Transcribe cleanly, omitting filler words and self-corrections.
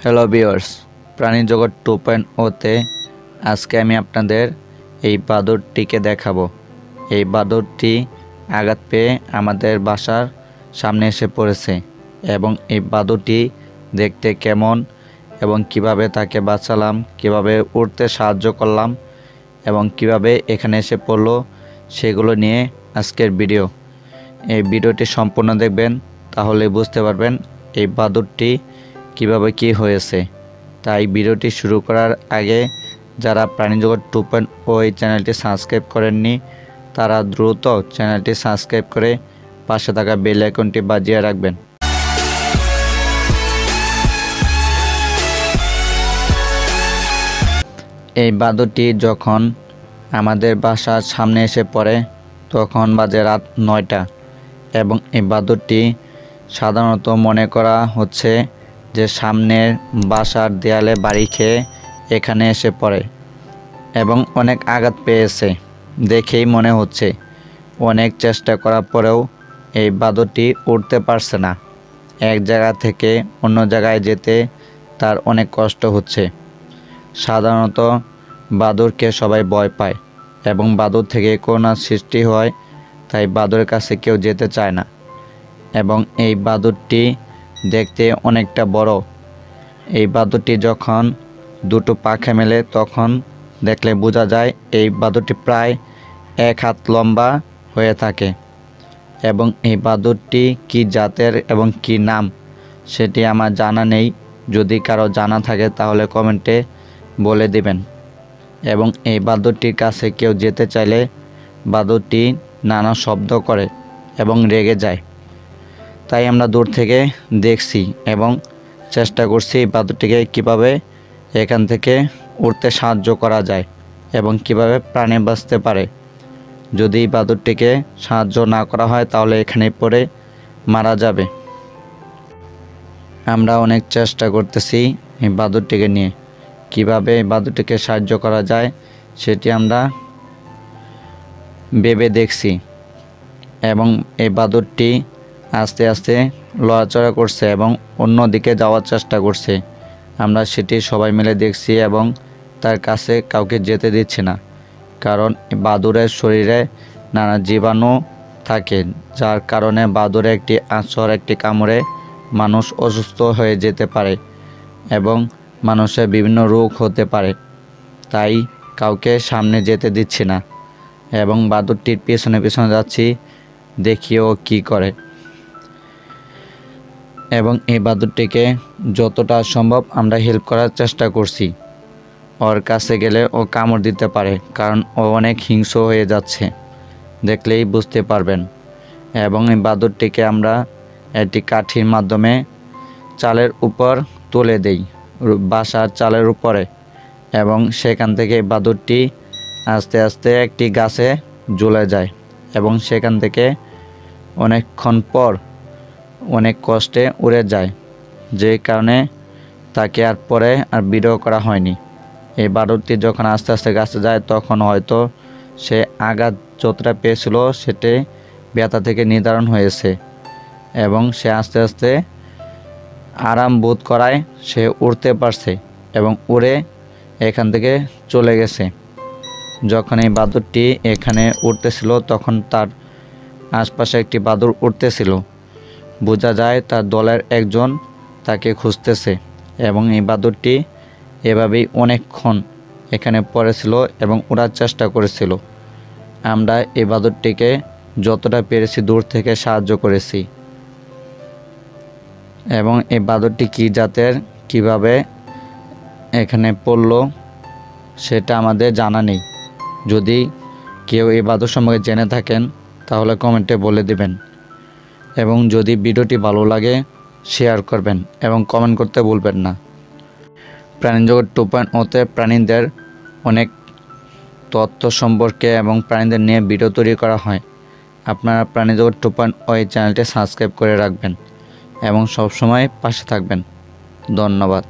Hello viewers, প্রাণী জগৎ 2.0 তে আজকে আমি আপনাদের এই বাদুড়টিকে দেখাবো। এই বাদুড়টি আঘাত পেয়ে আমাদের বাসার সামনে এসে পড়েছে এবং এই বাদুড়টি দেখতে কেমন এবং কিভাবে তাকে বাঁচালাম, কিভাবে উড়তে সাহায্য করলাম এবং কিভাবে এখানে এসে পড়লো সেগুলো নিয়ে আজকের ভিডিও। এই ভিডিওটি সম্পূর্ণ দেখবেন, তাহলে বুঝতে পারবেন এই বাদুড়টি কিভাবে কি হয়েছে। তাই ভিডিওটি শুরু করার আগে যারা প্রাণীজগৎ 2.0 এই চ্যানেলটি সাবস্ক্রাইব করেননি তারা দ্রুত চ্যানেলটি সাবস্ক্রাইব করে পাশে থাকা বেল আইকনটি বাজিয়ে রাখবেন। এই বাদুড়টি যখন আমাদের বাসার সামনে এসে পড়ে তখন বাজে রাত 9টা এবং এই বাদুড়টি সাধারণত মনে করা হচ্ছে যে সামনের বাসার দেয়ালে বাড়ি খেয়ে এখানে এসে পড়ে এবং অনেক আঘাত পেয়েছে দেখেই মনে হচ্ছে। অনেক চেষ্টা করার পরেও এই বাদুড়টি উঠতে পারছে না। এক জায়গা থেকে অন্য জায়গায় যেতে তার অনেক কষ্ট হচ্ছে। সাধারণত বাদুড়কে সবাই ভয় পায় এবং বাদুড় থেকে করোনার সৃষ্টি হয়, তাই বাদুড়ের কাছে কেউ যেতে চায় না। এবং এই বাদুড়টি দেখতে অনেকটা বড়। এই বাদুড়টি যখন দুটো পাখা মেলে তখন দেখলে বোঝা যায় এই বাদুড়টি প্রায় 1 হাত লম্বা হয়ে থাকে। এবং এই বাদুড়টি কি জাতের এবং কি নাম সেটি আমার জানা নেই। যদি কারো জানা থাকে তাহলে কমেন্টে বলে দিবেন। এবং এই বাদুড়টির কাছে কেউ যেতে চাইলে বাদুড়টি নানা শব্দ করে এবং রেগে যায়। তাই আমরা দূর থেকে দেখছি এবং চেষ্টা করছি বাদুড়টিকে কিভাবে এখান থেকে উড়তে সাহায্য করা যায় এবং কিভাবে প্রাণে বাঁচতে পারে। যদি বাদুড়টিকে সাহায্য না করা হয় তাহলে এখানে পড়ে মারা যাবে। আমরা অনেক চেষ্টা করতেছি এই বাদুড়টিকে নিয়ে, কিভাবে বাদুড়টিকে সাহায্য করা যায় সেটি আমরা ভেবে দেখছি। এবং এই বাদুড়টি আস্তে আস্তে লড়াচড়া করছে এবং অন্য দিকে যাওয়ার চেষ্টা করছে। আমরা সেটি সবাই মিলে দেখছি এবং তার কাছে কাউকে যেতে দিচ্ছি না, কারণ বাদুড়ের শরীরে নানা জীবাণু থাকে, যার কারণে বাদুড়ের একটি আঁচড়, একটি কামড়ে মানুষ অসুস্থ হয়ে যেতে পারে এবং মানুষের বিভিন্ন রোগ হতে পারে। তাই কাউকে সামনে যেতে দিচ্ছি না এবং বাদুড়টির পিছনে পিছনে যাচ্ছি, দেখিও কি করে। এবং এই বাদুড়টিকে যতটা সম্ভব আমরা হেল্প করার চেষ্টা করছি। ওর কাছে গেলে ও কামড় দিতে পারে, কারণ ও অনেক হিংস্র হয়ে যাচ্ছে, দেখলেই বুঝতে পারবেন। এবং এই বাদুড়টিকে আমরা একটি কাঠির মাধ্যমে চালের উপর তুলে দেই, বাসার চালের উপরে, এবং সেখান থেকে বাদুড়টি আস্তে আস্তে একটি গাছে ঝুলে যায় এবং সেখান থেকে অনেকক্ষণ পর অনেক কষ্টে উড়ে যায়, যে কারণে তাকে আর পরে আর ভিডিও করা হয়নি। এই বাদুড়টি যখন আস্তে আস্তে গাছে যায় তখন হয়তো সে আঘাত যতটা পেয়েছিল সেটি ব্যথা থেকে নির্ধারণ হয়েছে এবং সে আস্তে আস্তে আরাম বোধ করায় সে উড়তে পারছে এবং উড়ে এখান থেকে চলে গেছে। যখন এই বাদুড়টি এখানে উড়তেছিল তখন তার আশপাশে একটি বাদুড় উড়তেছিল, বোঝা যায় তার দলের একজন তাকে খুঁজতেছে। এবং এই বাদুড়টি এভাবেই অনেকক্ষণ এখানে পড়েছিল এবং উড়ার চেষ্টা করেছিল। আমরা এই বাদুড়টিকে যতটা পেরেছি দূর থেকে সাহায্য করেছি। এবং এই বাদুড়টি কী জাতের, কিভাবে এখানে পড়লো সেটা আমাদের জানা নেই। যদি কেউ এই বাদুড় সম্পর্কে জেনে থাকেন তাহলে কমেন্টে বলে দিবেন। এবং যদি ভিডিওটি ভালো লাগে শেয়ার করবেন এবং কমেন্ট করতে ভুলবেন না। প্রাণীজগৎ 2.0 তে প্রাণীদের অনেক তথ্য সম্পর্কে এবং প্রাণীদের নিয়ে ভিডিও তৈরি করা হয়। আপনারা প্রাণীজগৎ 2.0 এই চ্যানেলটি সাবস্ক্রাইব করে রাখবেন এবং সবসময় পাশে থাকবেন। ধন্যবাদ।